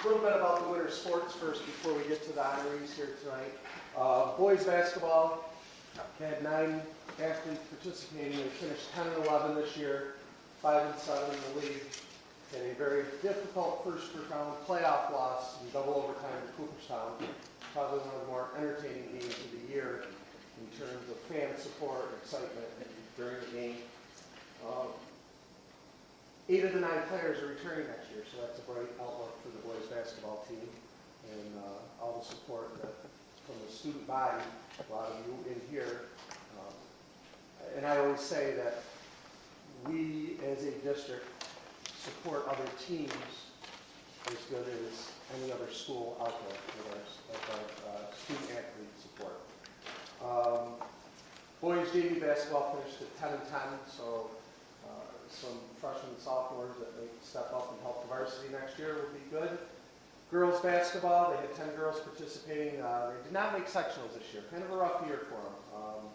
A little bit about the winter sports first before we get to the honorees here tonight. Boys basketball had 9 athletes participating. They finished 10 and 11 this year, 5 and 7 in the league. Had a very difficult first round playoff loss in double overtime to Cooperstown. Probably one of the more entertaining games of the year in terms of fan support and excitement during the game. 8 of the 9 players are returning next year, so that's a bright outlook for the boys basketball team and all the support from the student body, a lot of you in here. And I always say that we as a district support other teams as good as any other school out there with our student athlete support. Boys JV basketball finished at 10 and 10, so some freshmen and sophomores that may step up and help the varsity next year will be good. Girls basketball, they had 10 girls participating. They did not make sectionals this year. Kind of a rough year for them.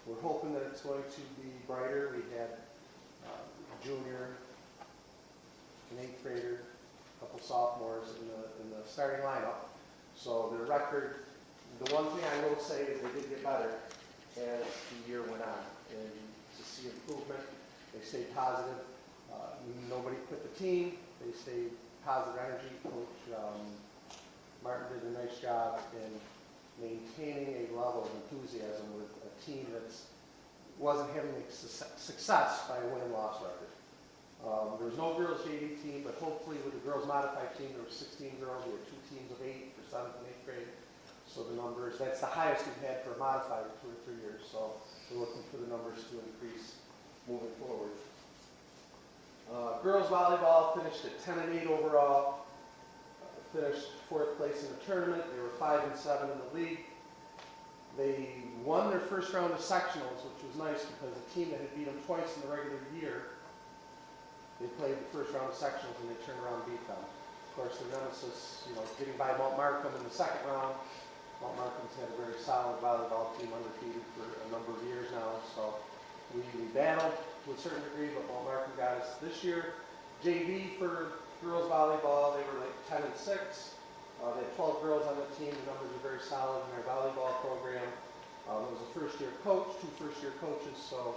We're hoping that it's going to be brighter. We had a junior, an 8th grader, a couple sophomores in the starting lineup. So their record, the one thing I will say is they did get better as the year went on. And to see improvement, they stayed positive. Nobody quit the team. They stayed positive energy. Coach Martin did a nice job in maintaining a level of enthusiasm with a team that wasn't having success by a win-loss record. There was no girls JV team, but hopefully with the girls modified team, there were 16 girls. We had 2 teams of 8 for 7th and 8th grade. So the numbers, that's the highest we've had for a modified in 2 or 3 years. So we're looking for the numbers to increase moving forward. Girls volleyball finished at 10 and 8 overall. Finished 4th place in the tournament. They were 5 and 7 in the league. They won their first round of sectionals, which was nice because a team that had beat them twice in the regular year, they played the first round of sectionals and they turned around and beat them. Of course, their nemesis, getting by Mount Markham in the second round. Mount Markham's had a very solid volleyball team, undefeated for a number of years now. So we battled to a certain degree, but Mount Markham got us this year. JV for girls volleyball, they were like 10 and 6. They had 12 girls on the team. The numbers are very solid in their volleyball program. It was a first-year coach, 2 first-year coaches. So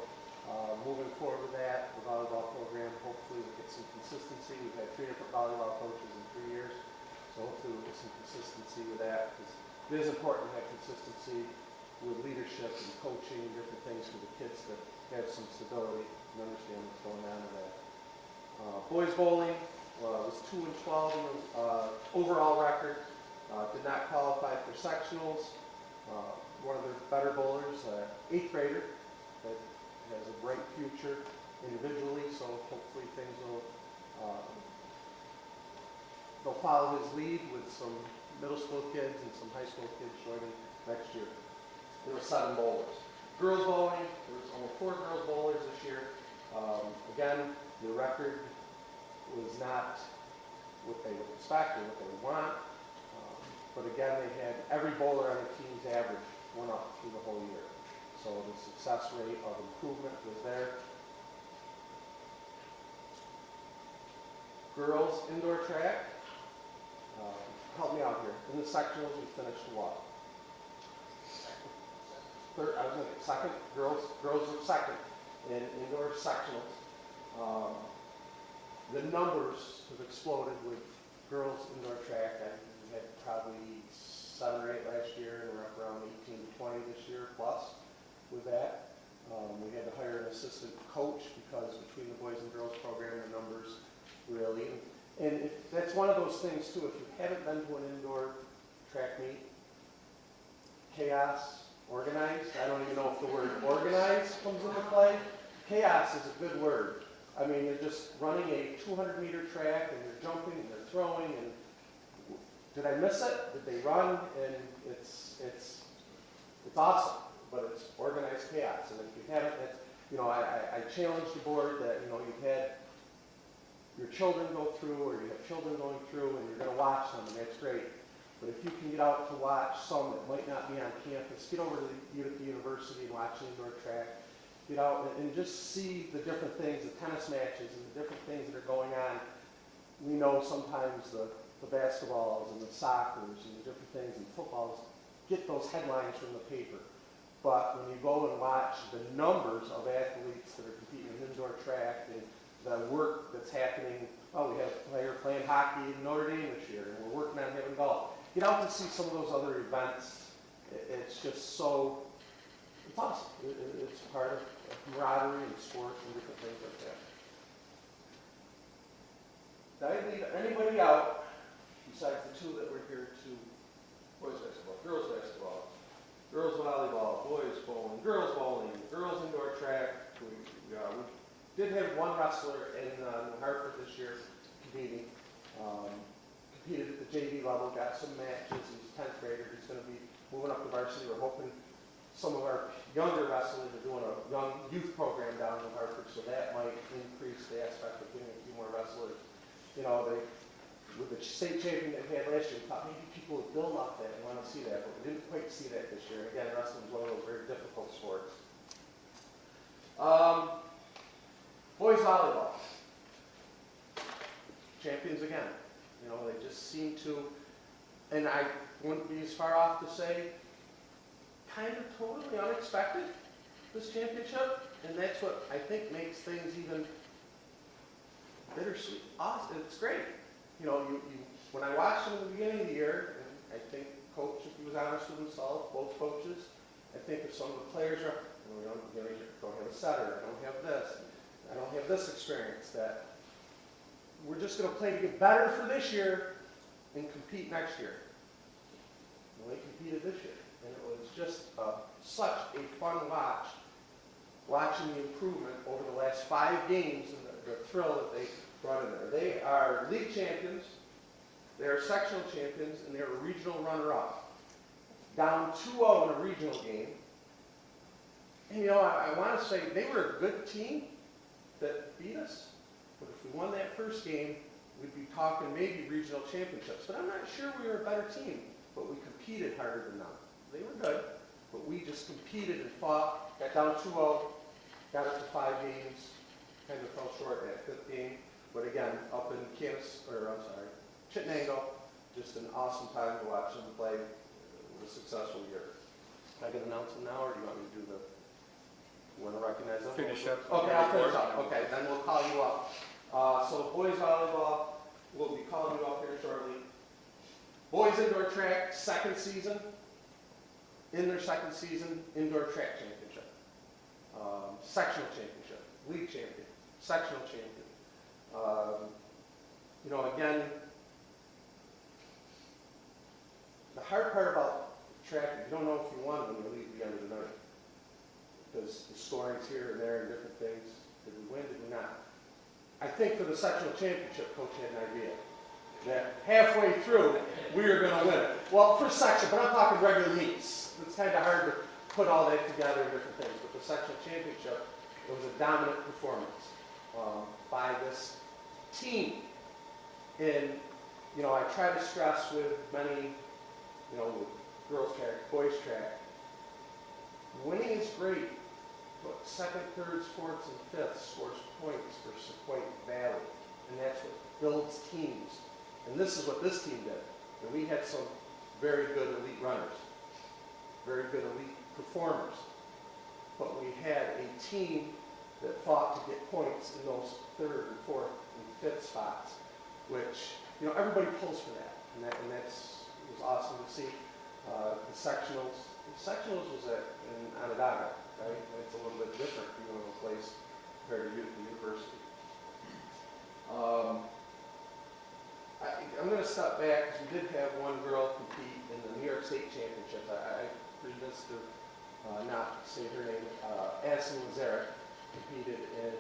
moving forward with that, the volleyball program, hopefully we'll get some consistency. We've had 3 different volleyball coaches in 3 years. So hopefully we'll get some consistency with that. Because it is important to have consistency with leadership and coaching and different things for the kids to have some stability and understand what's going on in that. Boys bowling was 2 and 12 in the overall record. Did not qualify for sectionals. One of their better bowlers, 8th grader, that has a bright future individually. So hopefully things will they'll follow his lead with some middle school kids and some high school kids joining next year. There were 7 bowlers. Girls bowling, there was only 4 girls bowlers this year. Again, the record was not what they would expect or what they would want. But again, they had every bowler on the team's average went up through the whole year. So the success rate of improvement was there. Girls indoor track, help me out here. In the sectionals, we finished what? Third, I was going to say second. Girls were second in indoor sectionals. The numbers have exploded with girls indoor track. We had probably 7 or 8 last year, and we're up around 18 to 20 this year plus with that. We had to hire an assistant coach because between the boys and girls program, the numbers really. And that's one of those things too. If you haven't been to an indoor track meet, chaos, organized. I don't even know if the word organized comes into play. Chaos is a good word. I mean, they're just running a 200-meter track, and they're jumping, and they're throwing, and did I miss it? Did they run? And it's awesome, but it's organized chaos. And if you haven't, I challenge the board that you've had your children go through, or you have children going through, and you're going to watch them, and that's great. But if you can get out to watch some that might not be on campus, get over to the university and watch indoor track. Get out and just see the different things, the tennis matches and the different things that are going on. We know sometimes the the basketballs and the soccers and the different things and footballs get those headlines from the paper. But when you go and watch the numbers of athletes that are competing in indoor track and the work that's happening, oh, we had a player playing hockey in Notre Dame this year, and we're working on having golf. Get out and see some of those other events. It's just so, it's awesome. It's part of camaraderie and sports and different things like that. Did I leave anybody out besides the two that were here to boys basketball, girls basketball, girls volleyball, boys bowling, girls indoor track. We did have one wrestler in New Hartford this year competing. Competed at the JV level, got some matches. He's a 10th grader. He's going to be moving up to varsity. We're hoping some of our younger wrestlers are doing a young youth program down in New Hartford, so that might increase the aspect of getting a few more wrestlers. You know, with the state champion that we had last year, we thought maybe people would build off that and want to see that, but we didn't quite see that this year. Again, wrestling is one of those very difficult sports. Boys volleyball. Champions again. You know, they just seem to, and I wouldn't be as far off to say, kind of totally unexpected, this championship, and that's what I think makes things even bittersweet. Awesome. It's great. You know, when I watched them at the beginning of the year, and I think coach, if he was honest with himself, both coaches, I think if some of the players are, we don't have a setter, I don't have this, I don't have this experience, that we're just going to play to get better for this year and compete next year. Well, they competed this year, and it was just such a fun watch, watching the improvement over the last 5 games and the thrill that they brought in there. They are league champions, they are sectional champions, and they're a regional runner-up. Down 2-0 in a regional game. And you know, I want to say they were a good team that beat us. But if we won that first game, we'd be talking maybe regional championships. But I'm not sure we were a better team. But we competed harder than them. They were good, but we just competed and fought. Got down 2-0, got up to 5 games, kind of fell short at 5th game. But again, up in Chittenango, just an awesome time to watch them play. It was a successful year. Can I get an announcement now, or do you want me to do the? You want to recognize them? Finish up. Okay, I'll finish up. Okay, then we'll call you up. So boys volleyball, we'll be calling you up here shortly. Boys indoor track, second season. In their second season, indoor track championship. Sectional championship, league champion, sectional champion. You know, again, the hard part about track, you don't know if you won when you leave the end of the night. Because the scoring's here and there and different things. Did we win? Did we not? I think for the sectional championship, coach had an idea that halfway through we were going to win it. Well, for section, but I'm talking regular meets. It's kind of hard to put all that together and different things. But the sectional championship, it was a dominant performance by this team. And you know, I try to stress with many, you know, with girls track, boys track, winning is great. But second, thirds, fourths, and fifths scores points for Sauquoit Valley. And that's what builds teams. And this is what this team did. And we had some very good elite runners, very good elite performers. But we had a team that fought to get points in those third, and fourth, and fifth spots, which, you know, everybody pulls for that. And that's, it was awesome to see. The sectionals was in Onondaga. Right? It's a little bit different being in a place compared to the university. I'm going to step back because we did have one girl compete in the New York State Championship. I read this to not say her name. Addison Lazare competed in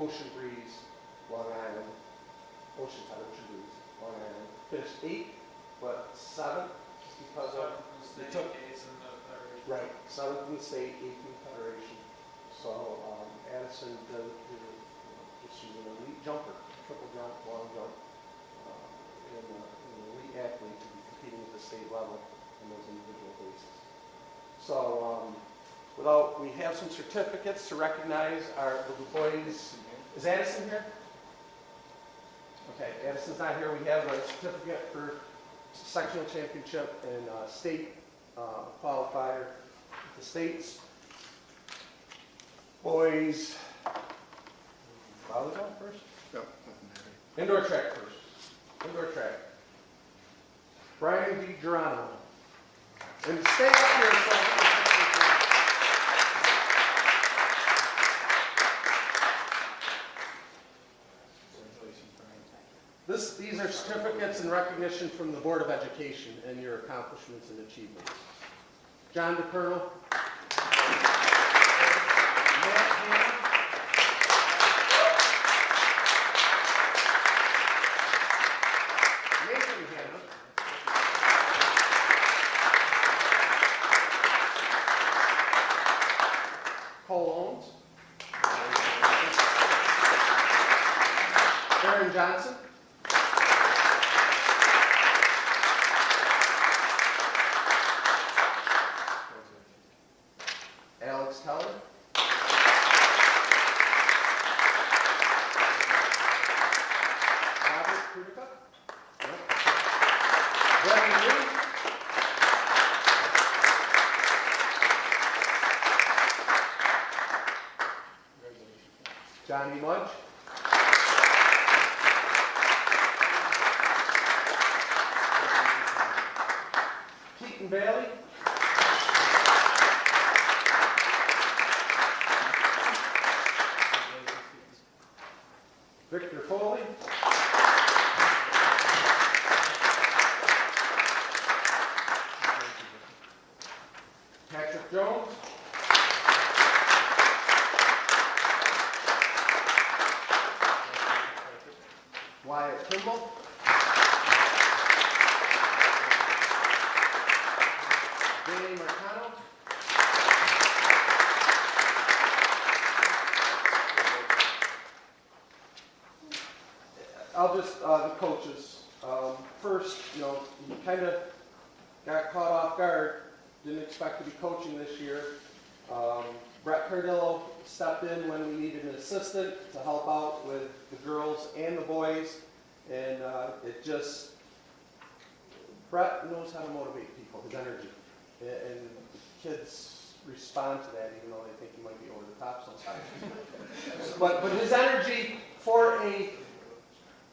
Ocean Breeze, Long Island. Oceanside, Ocean Breeze, Long Island. Finished 8th, but 7th because of they took. Right, 7th in the state, 8th in the federation. So Addison she's an elite jumper, triple jump, long jump, and an elite athlete to be competing at the state level on those individual bases. So we have some certificates to recognize the boys. Is Addison here? Okay, Addison's not here. We have a certificate for sectional championship and state qualifier. The states, boys, volleyball first? Yep. Indoor track first. Indoor track. Brian D. Geronimo. And stay up here so these are certificates and recognition from the Board of Education and your accomplishments and achievements. John DePernal. Matt Hanna. Nathan Hanna. Cole Owens. Aaron Johnson. Alex Keller. Robert Kudica. Brendan Lee. Johnny Mudge. Keaton Bailey. Victor Foley. Patrick Jones. Wyatt Kimball. Danny Marcano. I'll just, the coaches. First, you kind of got caught off guard. Didn't expect to be coaching this year. Brett Cardillo stepped in when we needed an assistant to help out with the girls and the boys. And Brett knows how to motivate people, his energy. And the kids respond to that, even though they think he might be over the top sometimes. but his energy for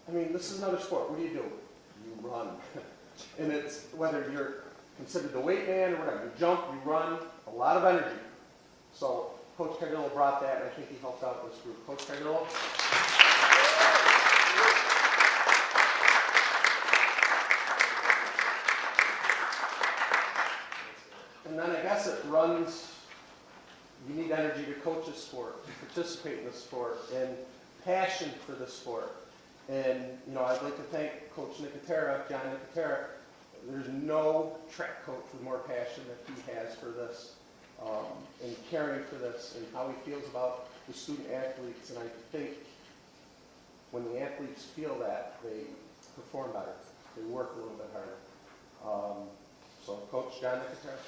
this is another sport. What do? You run. And it's whether you're considered the weight man or whatever. You jump, you run, a lot of energy. So Coach Cardillo brought that, and I think he helped out this group. Coach Cardillo. And then I guess it runs, you need energy to coach a sport, to participate in the sport, and passion for the sport. And, I'd like to thank Coach Nicotera, John Nicotera. There's no track coach with more passion that he has for this, and caring for this, and how he feels about the student athletes. And I think when the athletes feel that, they perform better. They work a little bit harder. So, Coach John Nicotera.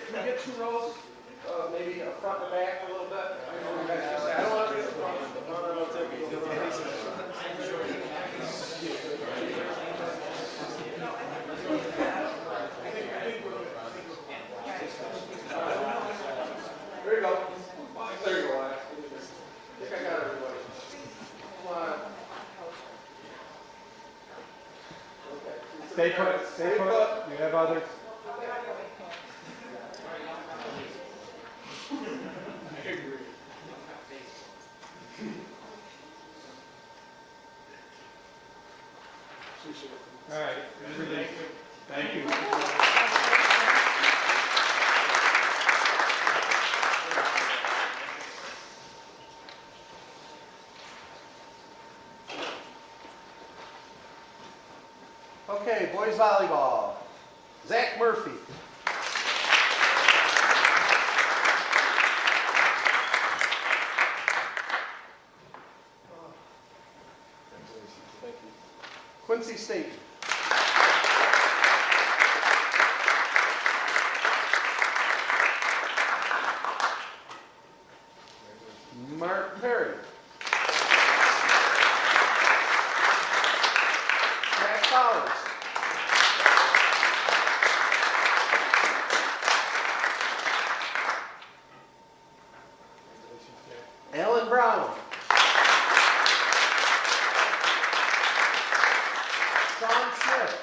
Can we get 2 rows? Maybe a front and back a little bit. I don't want to be the front. No, take it. There you go. There you go. I think I got everybody. Come on. Okay. Stay put. Stay put. You have others. All right. Thank you. Okay, boys volleyball. Murphy. Quincy State. Mark Perry. Matt Fowers. Alan Brown. Sean Smith.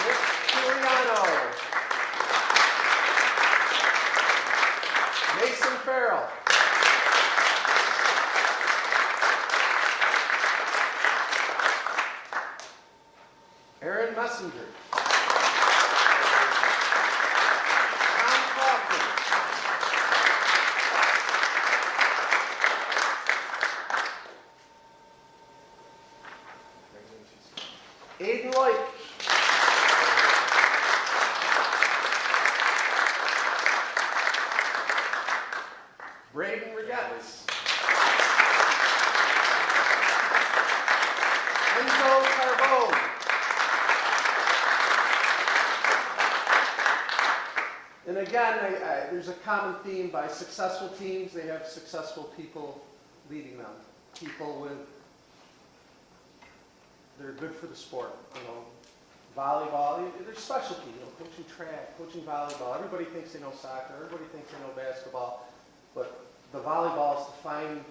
Nick Giuliano. Mason Farrell. Aaron Messenger. Tom Crawford. Aiden White. Braden Regattas. Enzo Carbone. And again, there's a common theme by successful teams. They have successful people leading them. People with, they're good for the sport. You know, volleyball, there's specialty. You know, coaching track, coaching volleyball. Everybody thinks they know soccer. Everybody thinks they know basketball. But the volleyball is to find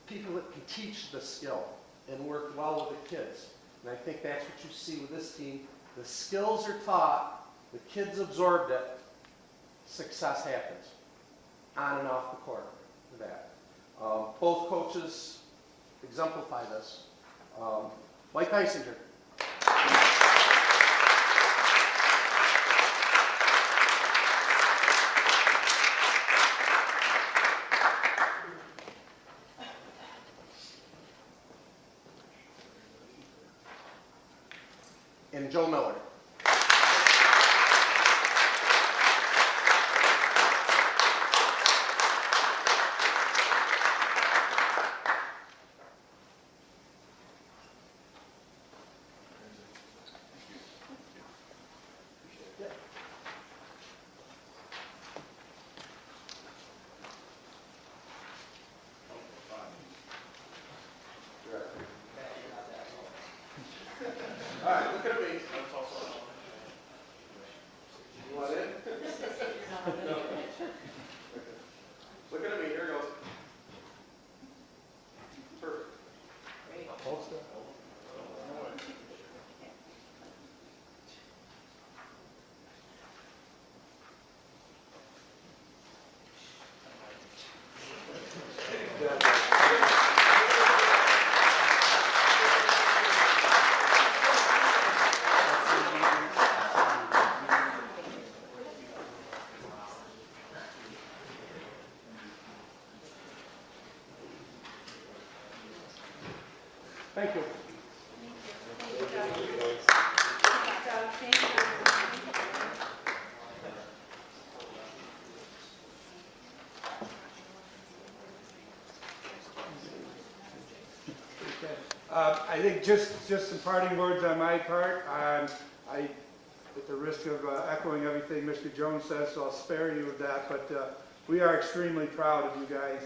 people that can teach the skill and work well with the kids. And I think that's what you see with this team. The skills are taught, the kids absorbed it, success happens on and off the court with that. Both coaches exemplify this. Mike Heisinger. And Joe Miller. All right, look at me. You want in? No. Look at me. Here it goes. Perfect. Thank you. I think just some parting words on my part. I, at the risk of echoing everything Mr. Jones says, so I'll spare you of that, but we are extremely proud of you guys.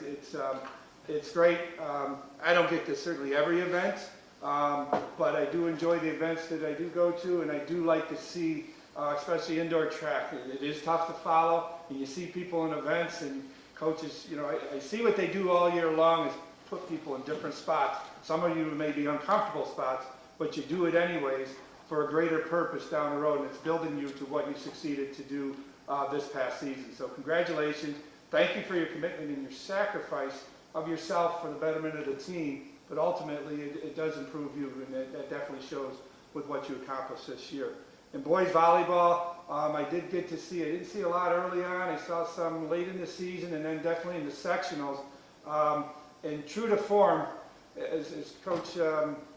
It's great. I don't get to certainly every event, but I do enjoy the events that I do go to, and I do like to see, especially indoor track. It is tough to follow, and you see people in events, and coaches, you know, I see what they do all year long is put people in different spots. Some of you may be uncomfortable spots, but you do it anyways for a greater purpose down the road, and it's building you to what you succeeded to do this past season. So congratulations. Thank you for your commitment and your sacrifice of yourself for the betterment of the team, but ultimately it does improve you, and that definitely shows with what you accomplished this year. In boys volleyball, I did get to see, I didn't see a lot early on, I saw some late in the season, and then definitely in the sectionals. And true to form, as Coach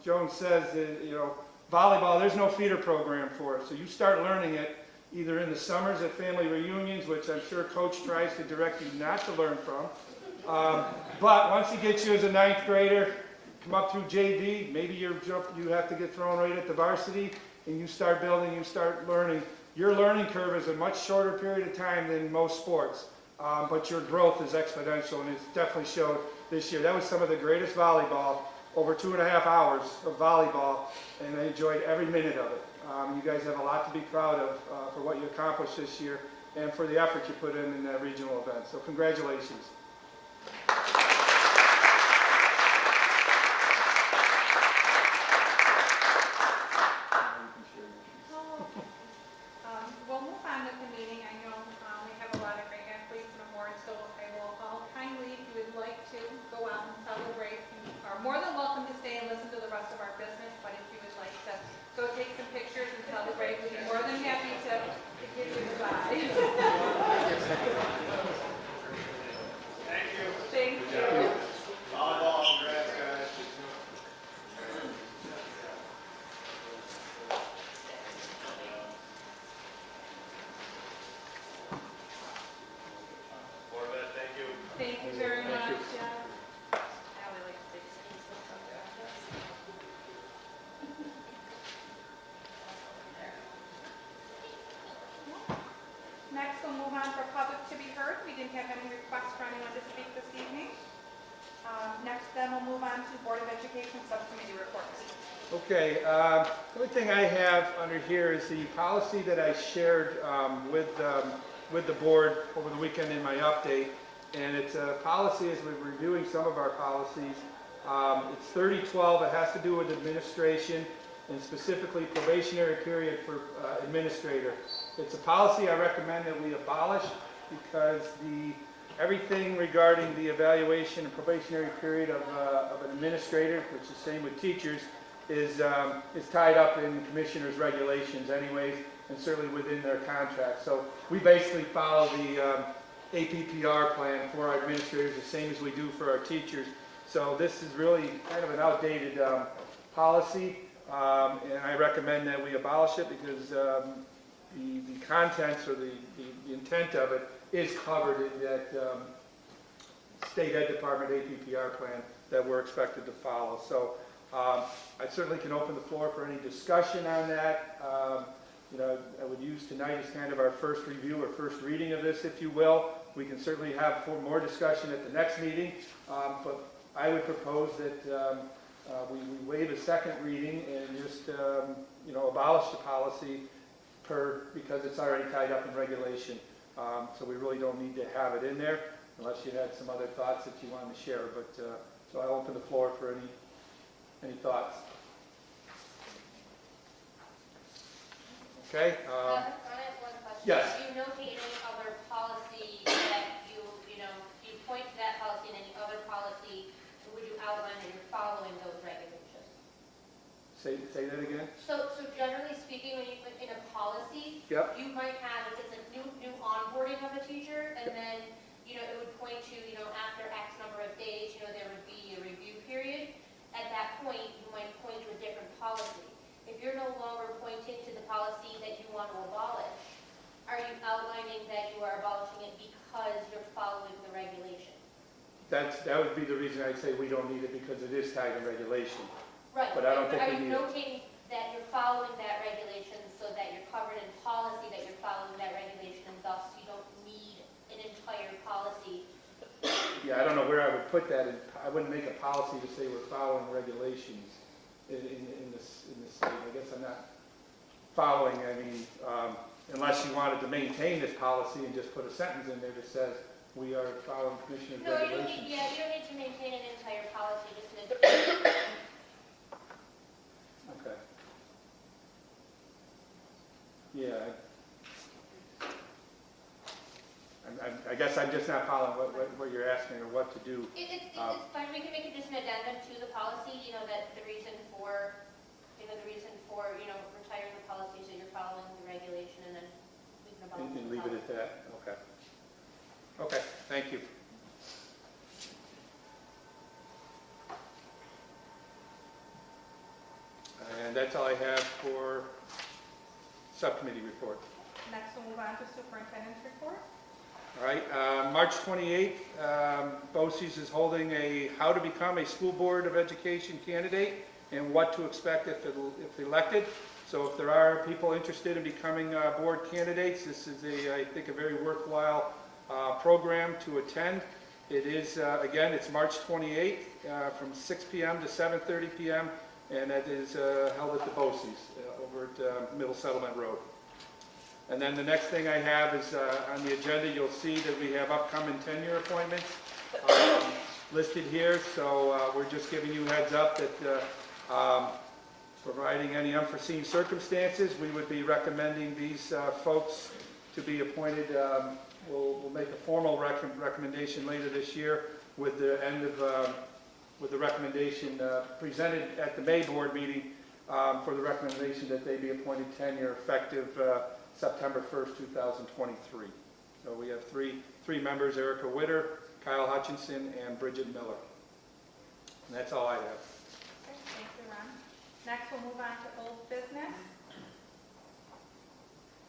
Jones says, you know, volleyball, there's no feeder program for it. So you start learning it either in the summers at family reunions, which I'm sure Coach tries to direct you not to learn from. But once he gets you as a 9th grader, come up through JV, maybe you have to get thrown right at the varsity, and you start building, you start learning. Your learning curve is a much shorter period of time than most sports, but your growth is exponential, and it's definitely showed this year. That was some of the greatest volleyball, over 2.5 hours of volleyball, and I enjoyed every minute of it. You guys have a lot to be proud of for what you accomplished this year and for the effort you put in that regional event. So congratulations. We'll move on with the meeting. I know we have a lot of great athletes and awards, so I will all kindly, if you would like to go out and celebrate, you are more than welcome to stay and listen to the rest of our business, but if you would like to go take some pictures and celebrate, we'd be more than happy to give you a ride. Thank you. Thank you. Volleyball, congrats, guys. Corvette, thank you. Thank you very much. you. Yeah. I would like to take some photographs. Next, we'll move on for public to be heard. We didn't have any requests for anyone to speak this evening. Next, then we'll move on to Board of Education Subcommittee reports. Okay, the only thing I have under here is the policy that I shared with the board over the weekend in my update. And it's a policy as we're reviewing some of our policies. It's 3012. It has to do with administration and specifically probationary period for administrator. It's a policy I recommend that we abolish because everything regarding the evaluation and probationary period of an administrator, which is the same with teachers, is tied up in commissioners' regulations anyways, and certainly within their contract. So we basically follow the APPR plan for our administrators, the same as we do for our teachers. So this is really kind of an outdated policy, and I recommend that we abolish it because the contents or the intent of it is covered in that State Ed Department APPR plan that we're expected to follow. So I certainly can open the floor for any discussion on that. I would use tonight as kind of our first review or first reading of this, if you will. We can certainly have more discussion at the next meeting, but I would propose that we waive a second reading and just abolish the policy because it's already tied up in regulation. So we really don't need to have it in there unless you had some other thoughts that you wanted to share. But so I'll open the floor for any thoughts. Okay. I have one question. Yes. Do you notate any other policy that you point to that policy and any other policy, and would you outline that you're following those regulations? Say that again. So generally speaking, when you put in a policy, Yep. you might have, if it's a new onboarding of a teacher, and then, it would point to, after X number of days, there would be a review period. At that point, you might point to a different policy. If you're no longer pointing to the policy that you want to abolish, are you outlining that you are abolishing it because you're following the regulation? That would be the reason I'd say we don't need it because it is tied to regulation. Right. But I don't think are we you need it. noting that you're following that regulation so that you're covered in policy that you're following that regulation and thus you don't need an entire policy? Yeah, I don't know where I would put that. I wouldn't make a policy to say we're following regulations in this state. I guess I'm not following. I mean, unless you wanted to maintain this policy and just put a sentence in there that says we are following commissioner's No, you don't regulations. need, you don't need to maintain an entire policy, just an Okay. Yeah. I guess I'm just not following what you're asking or what to do. It's fine, we can make it just an addendum to the policy, that the reason for, retiring the policy is that you're following the regulation, and then we can abolish And the leave it policy. at that. Okay. Okay, thank you. And that's all I have for subcommittee report. Next, we'll move on to superintendent's report. All right, March 28th, BOCES is holding a How to Become a School Board of Education Candidate and What to Expect if elected. So if there are people interested in becoming board candidates, this is, I think, a very worthwhile program to attend. It is, again, it's March 28th from 6 p.m. to 7:30 p.m. and it is held at the BOCES over at Middle Settlement Road. And then the next thing I have is on the agenda, you'll see that we have upcoming tenure appointments listed here. So we're just giving you heads up that providing any unforeseen circumstances, we would be recommending these folks to be appointed. We'll make a formal recommendation later this year with the end of with the recommendation presented at the May board meeting for the recommendation that they be appointed tenure effective September 1st, 2023. So we have three members: Erica Witter, Kyle Hutchinson, and Bridget Miller. And that's all I have. Okay, thank you, Ron. Next, we'll move on to old business.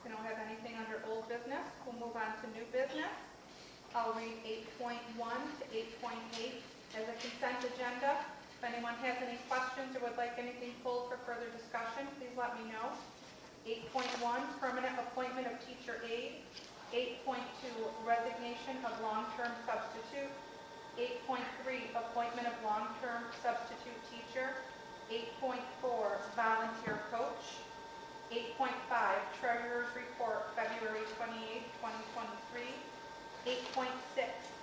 We don't have anything under old business. We'll move on to new business. I'll read 8.1 to 8.8 as a consent agenda. If anyone has any questions or would like anything pulled for further discussion, please let me know. 8.1, permanent appointment of teacher aide. 8.2, resignation of long-term substitute. 8.3, appointment of long-term substitute teacher. 8.4, volunteer coach. 8.5, treasurer's report, February 28, 2023. 8.6,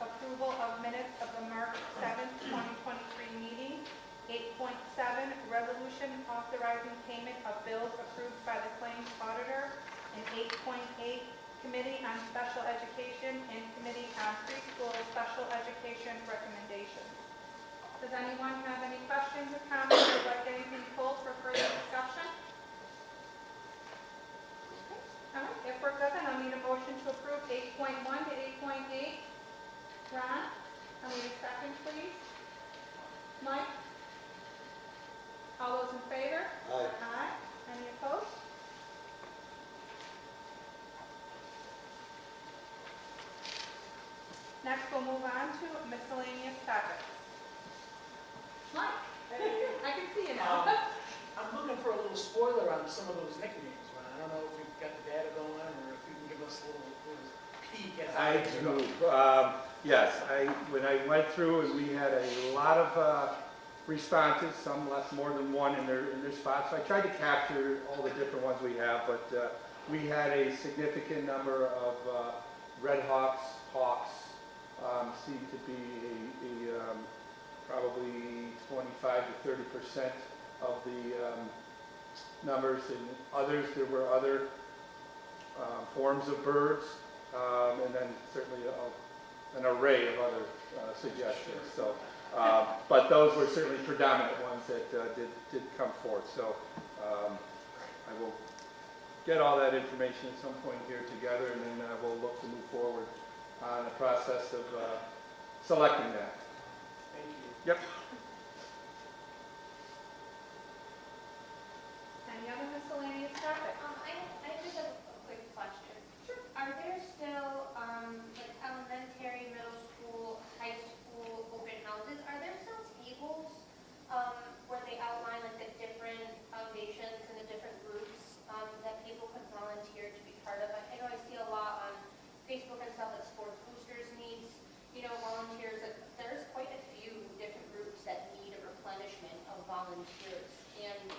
approval of minutes of the March 7, 2023 meeting. 8.7, resolution authorizing payment of bills approved by the claims auditor. And 8.8, Committee on Special Education and Committee on Preschool Special Education recommendations. Does anyone have any questions or comments or would like anything pulled for further discussion? Okay. All right, if we're good, then I'll need a motion to approve 8.1 to 8.8. Ron, I'll need a second, please. Mike? All those in favor? Aye. Aye. Any opposed? Next, we'll move on to miscellaneous topics. Mike, I can see you now. I'm looking for a little spoiler on some of those nicknames, Ron. I don't know if you've got the data going or if you can give us a little peek at how I things do. go. Yes, when I went through and we had a lot of responses, some less more than one in their spots. So I tried to capture all the different ones we have, but we had a significant number of Red Hawks, seemed to be probably 25 to 30% of the numbers. And others, there were other forms of birds, and then certainly an array of other suggestions. So, but those were certainly predominant ones that did come forth. So I will get all that information at some point here together, and then we'll look to move forward on the process of selecting that. Thank you. Yep. Any other miscellaneous topics? I just have a quick question. Sure. Are there still, like elementary, middle school, high school open houses, are there still tables, where they outline like the different foundations and the different groups, that people could volunteer to be part of? I know I see a lot on Facebook and stuff, like Sports Boosters needs, volunteers. There's quite a few different groups that need a replenishment of volunteers. And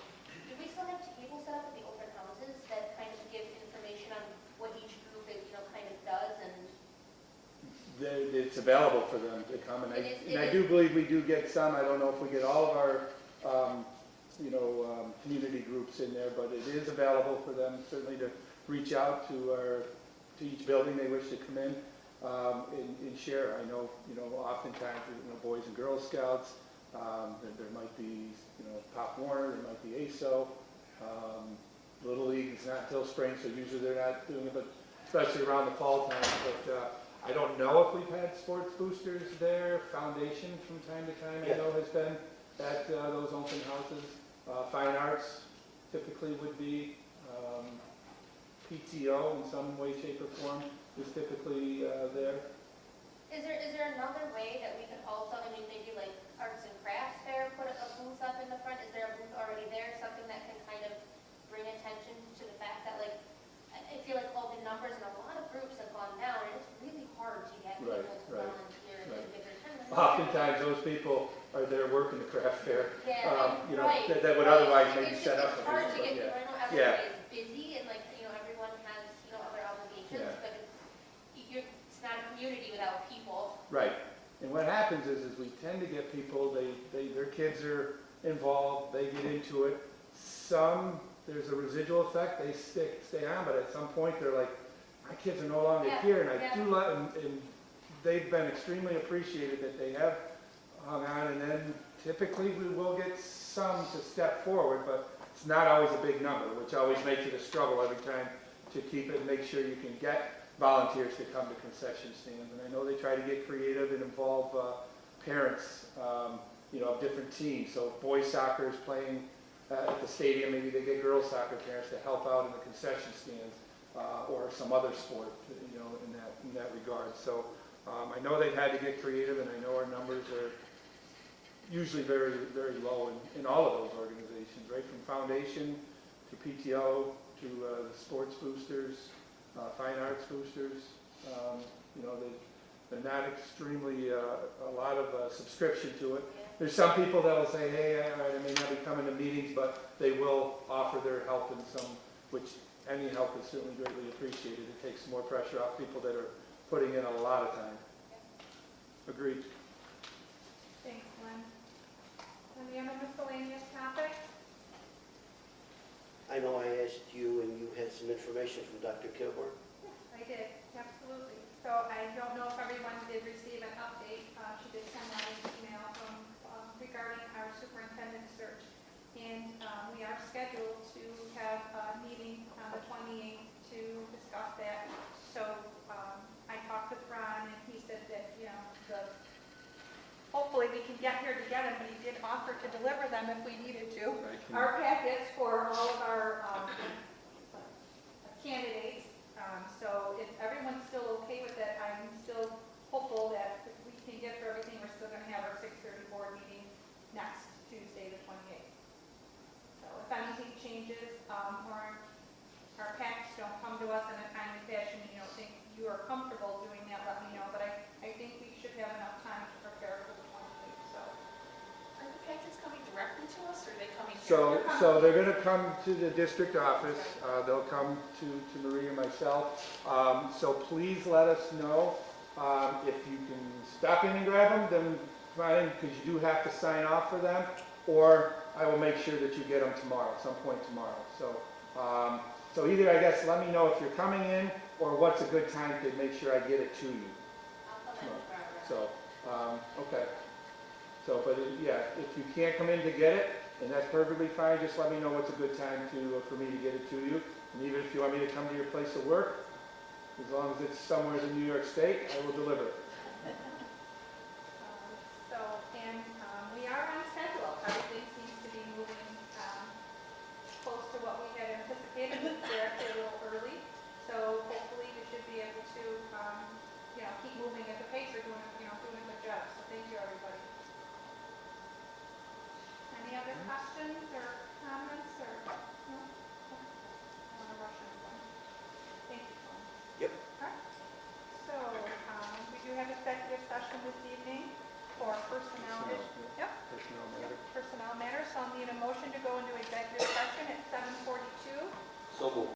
do we still have tables set up at the open houses that kind of give information on what each group is, kind of does? And It's available for them to come, and I do believe we do get some. I don't know if we get all of our, community groups in there, but it is available for them certainly to reach out to each building they wish to come in and share. I know, oftentimes, Boys and Girl Scouts. There might be, Pop Warner. There might be ASO. Little League is not until spring, so usually they're not doing it, but especially around the fall time. But I don't know if we've had Sports Boosters there. Foundation from time to time, I know, has been at those open houses. Fine Arts typically would be. PTO in some way, shape, or form is typically there. Is there another way that we could also, I mean, maybe like arts and crafts fair, put a booth up in the front? Is there a booth already there, something that can kind of bring attention to the fact that, like, I feel like all the numbers and a lot of groups have gone down, and it's really hard to get people to volunteer and give their time. Oftentimes, those people are there working the craft fair, Yeah, you know, right. that would otherwise maybe It's set just, up. it's hard to get, Yeah. I know everybody is busy, and like, you know, everyone has, you know, other obligations, Yeah. but it's not a community without people. Right. And what happens is we tend to get people, their kids are involved, they get into it. Some, there's a residual effect, they stay on, but at some point they're like, my kids are no longer Yeah, here, and I yeah. do let them, and they've been extremely appreciated that they have hung on, and then typically we will get some to step forward, but it's not always a big number, which always makes it a struggle every time to keep it and make sure you can get volunteers to come to concession stands. And I know they try to get creative and involve parents, you know, of different teams. So boys soccer is playing at the stadium, maybe they get girls soccer parents to help out in the concession stands, or some other sport, you know, in that regard. So I know they've had to get creative, and I know our numbers are usually very, very low in all of those organizations, right from foundation to PTO to the sports boosters, fine arts boosters. You know, they're not extremely, a lot of subscription to it. There's some people that will say, hey, all right, I may not be coming to meetings, but they will offer their help in some, which any help is certainly greatly appreciated. It takes more pressure off people that are putting in a lot of time. Agreed. Thanks, Lynn. Any other miscellaneous topics? I know I asked you and you had some information from Dr. Kilgore. I did, absolutely. So I don't know if everyone did receive an update. She did send out an email from, regarding our superintendent search. And we are scheduled to have a meeting on the 28th to discuss that. So I talked with Ron, and he said that, you know, hopefully we can get here to get him, but he did offer to deliver them if we needed to. Our packets for all of our candidates. So if everyone's still okay with it, I'm still hopeful that if we can get through everything, we're still going to have our 6:30 board meeting next Tuesday, the 28th. So if anything changes, or our packets don't come to us in a timely fashion, you know, think you are comfortable doing that, let me know. But I think we should have enough time to prepare for the 28th, so. Are the packets coming directly to us, or are they coming here? So they're going to come to the district office. They'll come to Marie and myself. So please let us know if you can stop in and grab them, then fine, because you do have to sign off for them. Or I will make sure that you get them tomorrow, some point tomorrow. So, so either, I guess, let me know if you're coming in, or what's a good time to make sure I get it to you. I'll come in tomorrow. So, okay. So, but yeah, if you can't come in to get it, and that's perfectly fine, just let me know what's a good time for me to get it to you. And even if you want me to come to your place of work, as long as it's somewhere in New York State, I will deliver it. So, and we are on schedule. Everything seems to be moving close to what we had anticipated. We're actually a little early, so hopefully we should be able to, you know, keep moving at the pace we're doing, you know, doing a good job. So thank you, everybody. Any other questions or comments or? No? Okay. I want to rush anyone. Thank you, Glenn. Yep. All right. So, we do have executive session this evening for personnel. Yep. Personnel matter. Personnel matters. So I'll need a motion to go into executive session at 7:42. So moved.